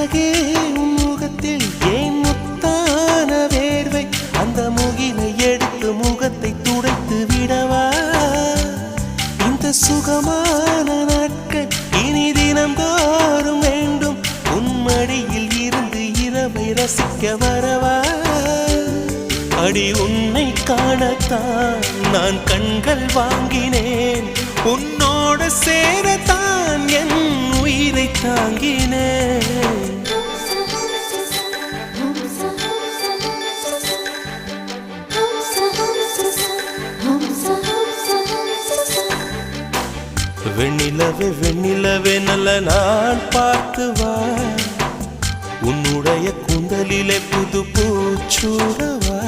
அழகே முகத்தில் ஏன் முத்தான வேர்வை அந்த முகிலை எடுத்து முகத்தை துடைத்து விடவா இந்த சுகமான நாட்கள் இனி தினம்தோறும் வேண்டும் உன்மடியில் இருந்து இரவை ரசிக்க வரவா அடி உன்னை காணத்தான் நான் கண்கள் வாங்கினேன் உன்னோட சேரத்தான் என் உயிரை தாங்கினேன் வெண்ணிலவே வெண்ணிலவே நல்ல நாள் பார்த்து வா உன்னுடைய கூந்தலிலே புது பூச்சூடவா